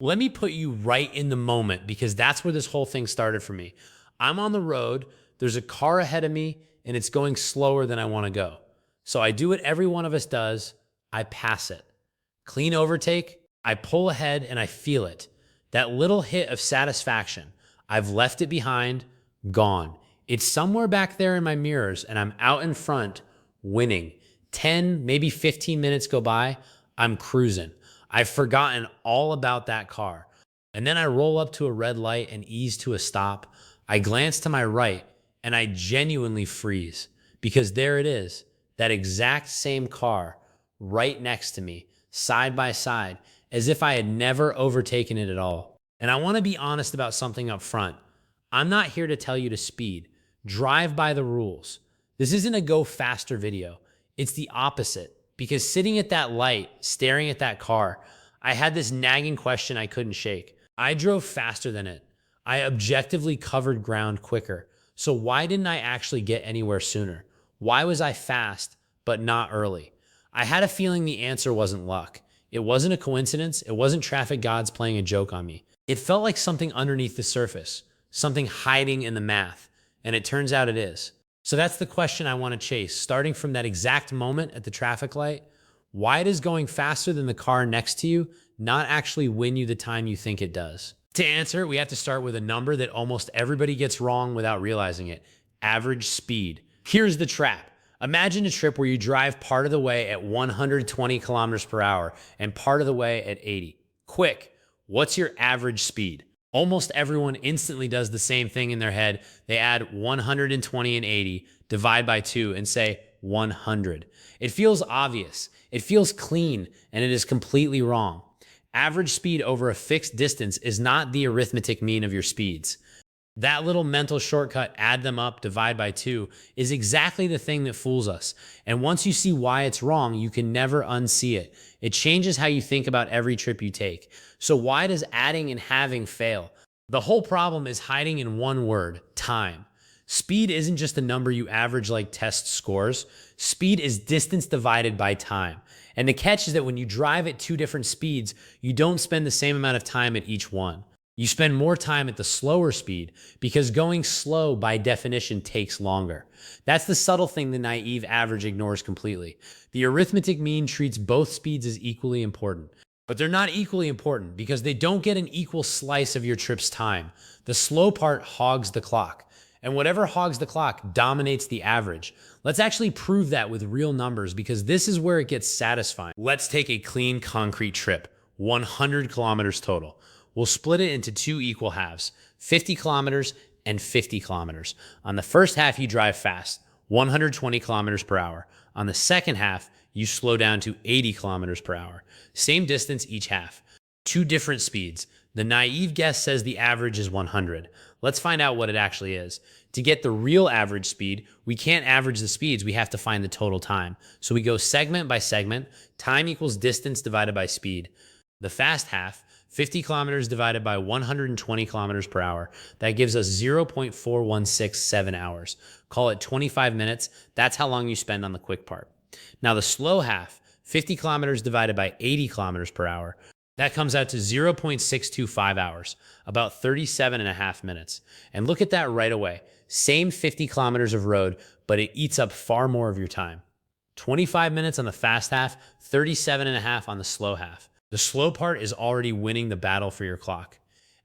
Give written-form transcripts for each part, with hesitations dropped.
Let me put you right in the moment because that's where this whole thing started for me. I'm on the road, there's a car ahead of me, and it's going slower than I want to go. So I do what every one of us does, I pass it. Clean overtake, I pull ahead and I feel it. That little hit of satisfaction. I've left it behind, gone. It's somewhere back there in my mirrors, and I'm out in front winning. 10, maybe 15 minutes go by, I'm cruising. I've forgotten all about that car. And then I roll up to a red light and ease to a stop. I glance to my right and I genuinely freeze because there it is, that exact same car right next to me, side by side, as if I had never overtaken it at all. And I want to be honest about something up front. I'm not here to tell you to speed. Drive by the rules. This isn't a go faster video. It's the opposite. Because sitting at that light, staring at that car, I had this nagging question I couldn't shake. I drove faster than it. I objectively covered ground quicker. So why didn't I actually get anywhere sooner? Why was I fast, but not early? I had a feeling the answer wasn't luck. It wasn't a coincidence. It wasn't traffic gods playing a joke on me. It felt like something underneath the surface, something hiding in the math. And it turns out it is. So that's the question I want to chase, starting from that exact moment at the traffic light. Why does going faster than the car next to you not actually win you the time you think it does? To answer, we have to start with a number that almost everybody gets wrong without realizing it: average speed. Here's the trap. Imagine a trip where you drive part of the way at 120 kilometers per hour and part of the way at 80. Quick, what's your average speed? Almost everyone instantly does the same thing in their head. They add 120 and 80, divide by 2, and say 100. It feels obvious, it feels clean, and it is completely wrong. Average speed over a fixed distance is not the arithmetic mean of your speeds. That little mental shortcut, add them up, divide by 2, is exactly the thing that fools us. And once you see why it's wrong, you can never unsee it. It changes how you think about every trip you take. So why does adding and halving fail? The whole problem is hiding in one word: time. Speed isn't just a number you average like test scores. Speed is distance divided by time. And the catch is that when you drive at two different speeds, you don't spend the same amount of time at each one. You spend more time at the slower speed because going slow by definition takes longer. That's the subtle thing the naive average ignores completely. The arithmetic mean treats both speeds as equally important. But they're not equally important because they don't get an equal slice of your trip's time. The slow part hogs the clock. And whatever hogs the clock dominates the average. Let's actually prove that with real numbers because this is where it gets satisfying. Let's take a clean concrete trip, 100 kilometers total. We'll split it into two equal halves, 50 kilometers and 50 kilometers. On the first half, you drive fast, 120 kilometers per hour. On the second half, you slow down to 80 kilometers per hour. Same distance each half. Two different speeds. The naive guess says the average is 100. Let's find out what it actually is. To get the real average speed, we can't average the speeds, we have to find the total time. So we go segment by segment, time equals distance divided by speed. The fast half, 50 kilometers divided by 120 kilometers per hour. That gives us 0.4167 hours. Call it 25 minutes. That's how long you spend on the quick part. Now the slow half, 50 kilometers divided by 80 kilometers per hour. That comes out to 0.625 hours, about 37 and a half minutes. And look at that right away. Same 50 kilometers of road, but it eats up far more of your time. 25 minutes on the fast half, 37 and a half on the slow half. The slow part is already winning the battle for your clock.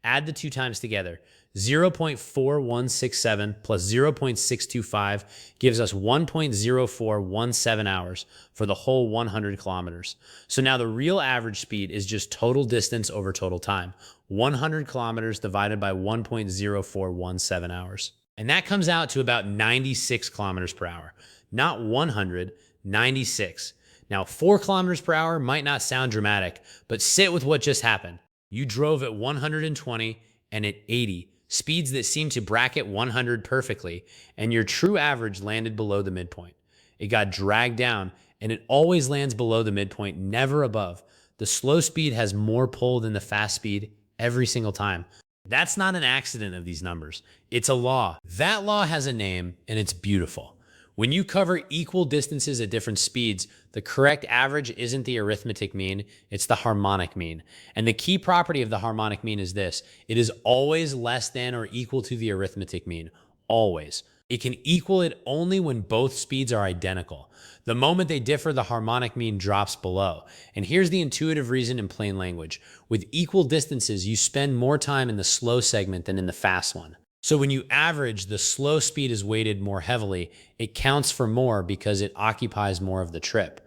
Add the two times together. 0.4167 plus 0.625 gives us 1.0417 hours for the whole 100 kilometers. So now the real average speed is just total distance over total time. 100 kilometers divided by 1.0417 hours. And that comes out to about 96 kilometers per hour. Not 100, 96. Now, 4 kilometers per hour might not sound dramatic, but sit with what just happened. You drove at 120 and at 80, speeds that seem to bracket 100 perfectly, and your true average landed below the midpoint. It got dragged down, and it always lands below the midpoint, never above. The slow speed has more pull than the fast speed every single time. That's not an accident of these numbers. It's a law. That law has a name, and it's beautiful. When you cover equal distances at different speeds, the The correct average isn't the arithmetic mean, it's the harmonic mean. And the key property of the harmonic mean is this: it is always less than or equal to the arithmetic mean. Always. It can equal it only when both speeds are identical. The moment they differ, the harmonic mean drops below. And here's the intuitive reason in plain language. With equal distances, you spend more time in the slow segment than in the fast one. So when you average, the slow speed is weighted more heavily. It counts for more because it occupies more of the trip.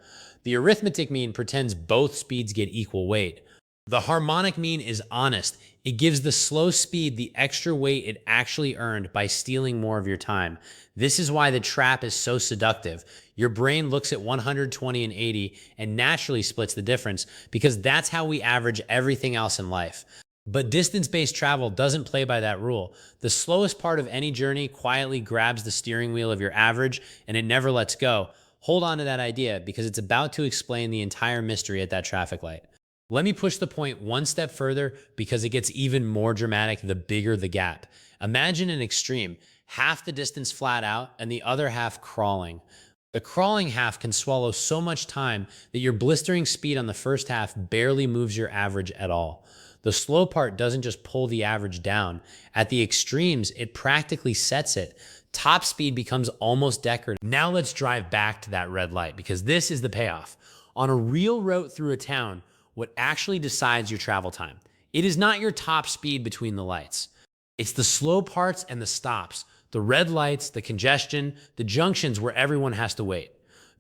The arithmetic mean pretends both speeds get equal weight. The harmonic mean is honest. It gives the slow speed the extra weight it actually earned by stealing more of your time. This is why the trap is so seductive. Your brain looks at 120 and 80 and naturally splits the difference because that's how we average everything else in life. But distance-based travel doesn't play by that rule. The slowest part of any journey quietly grabs the steering wheel of your average and it never lets go. Hold on to that idea because it's about to explain the entire mystery at that traffic light. Let me push the point one step further because it gets even more dramatic the bigger the gap. Imagine an extreme, half the distance flat out and the other half crawling. The crawling half can swallow so much time that your blistering speed on the first half barely moves your average at all. The slow part doesn't just pull the average down. At the extremes, it practically sets it. Top speed becomes almost decorative. Now let's drive back to that red light because this is the payoff. On a real route through a town, what actually decides your travel time? It is not your top speed between the lights. It's the slow parts and the stops, the red lights, the congestion, the junctions where everyone has to wait.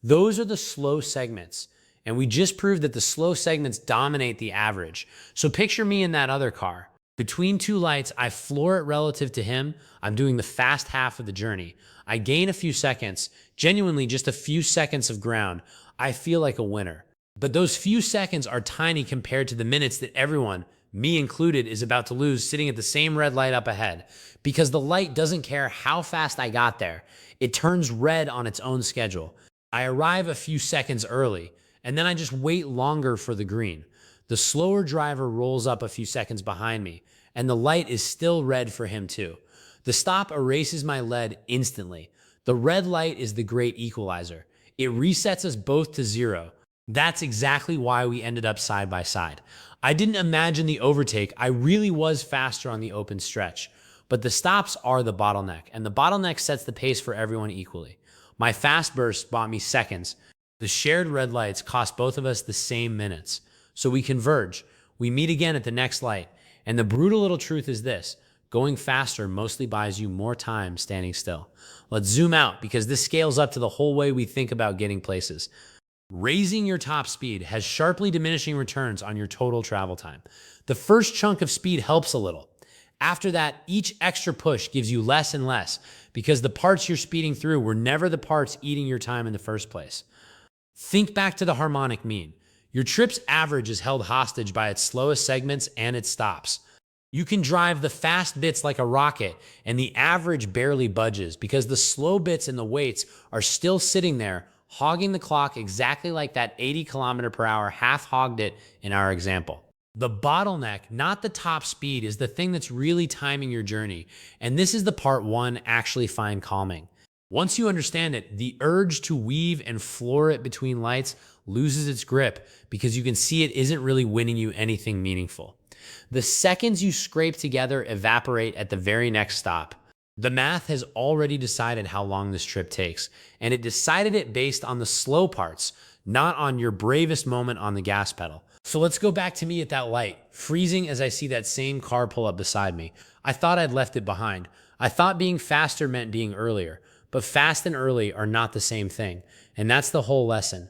Those are the slow segments. And we just proved that the slow segments dominate the average. So picture me in that other car. Between two lights, I floor it relative to him. I'm doing the fast half of the journey. I gain a few seconds, genuinely just a few seconds of ground. I feel like a winner. But those few seconds are tiny compared to the minutes that everyone, me included, is about to lose sitting at the same red light up ahead. Because the light doesn't care how fast I got there. It turns red on its own schedule. I arrive a few seconds early, and then I just wait longer for the green. The slower driver rolls up a few seconds behind me, and the light is still red for him too. The stop erases my lead instantly. The red light is the great equalizer. It resets us both to zero. That's exactly why we ended up side by side. I didn't imagine the overtake. I really was faster on the open stretch. But the stops are the bottleneck, and the bottleneck sets the pace for everyone equally. My fast burst bought me seconds. The shared red lights cost both of us the same minutes. So we converge. We meet again at the next light. And the brutal little truth is this: going faster mostly buys you more time standing still. Let's zoom out because this scales up to the whole way we think about getting places. Raising your top speed has sharply diminishing returns on your total travel time. The first chunk of speed helps a little. After that, each extra push gives you less and less because the parts you're speeding through were never the parts eating your time in the first place. Think back to the harmonic mean. Your trip's average is held hostage by its slowest segments and its stops. You can drive the fast bits like a rocket, and the average barely budges because the slow bits and the weights are still sitting there, hogging the clock exactly like that 80 km/h half hogged it in our example. The bottleneck, not the top speed, is the thing that's really timing your journey, and this is the part one actually find calming. Once you understand it, the urge to weave and floor it between lights loses its grip because you can see it isn't really winning you anything meaningful. The seconds you scrape together evaporate at the very next stop. The math has already decided how long this trip takes, and it decided it based on the slow parts, not on your bravest moment on the gas pedal. So let's go back to me at that light, freezing as I see that same car pull up beside me. I thought I'd left it behind. I thought being faster meant being earlier. But fast and early are not the same thing, and that's the whole lesson.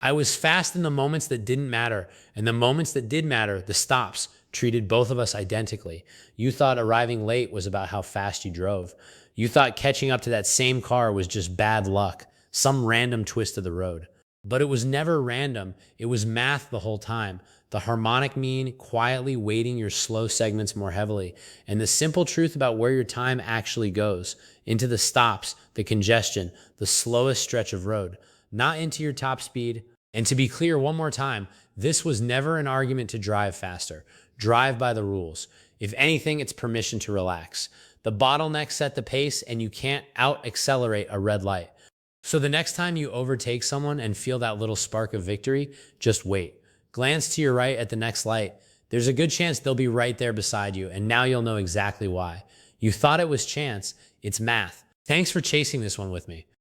I was fast in the moments that didn't matter, and the moments that did matter, the stops, treated both of us identically. You thought arriving late was about how fast you drove. You thought catching up to that same car was just bad luck, some random twist of the road. But it was never random. It was math the whole time. The harmonic mean quietly weighting your slow segments more heavily, and the simple truth about where your time actually goes, into the stops, the congestion, the slowest stretch of road, not into your top speed. And to be clear one more time, this was never an argument to drive faster. Drive by the rules. If anything, it's permission to relax. The bottleneck set the pace, and you can't out-accelerate a red light. So the next time you overtake someone and feel that little spark of victory, just wait. Glance to your right at the next light. There's a good chance they'll be right there beside you, and now you'll know exactly why. You thought it was chance, it's math. Thanks for chasing this one with me.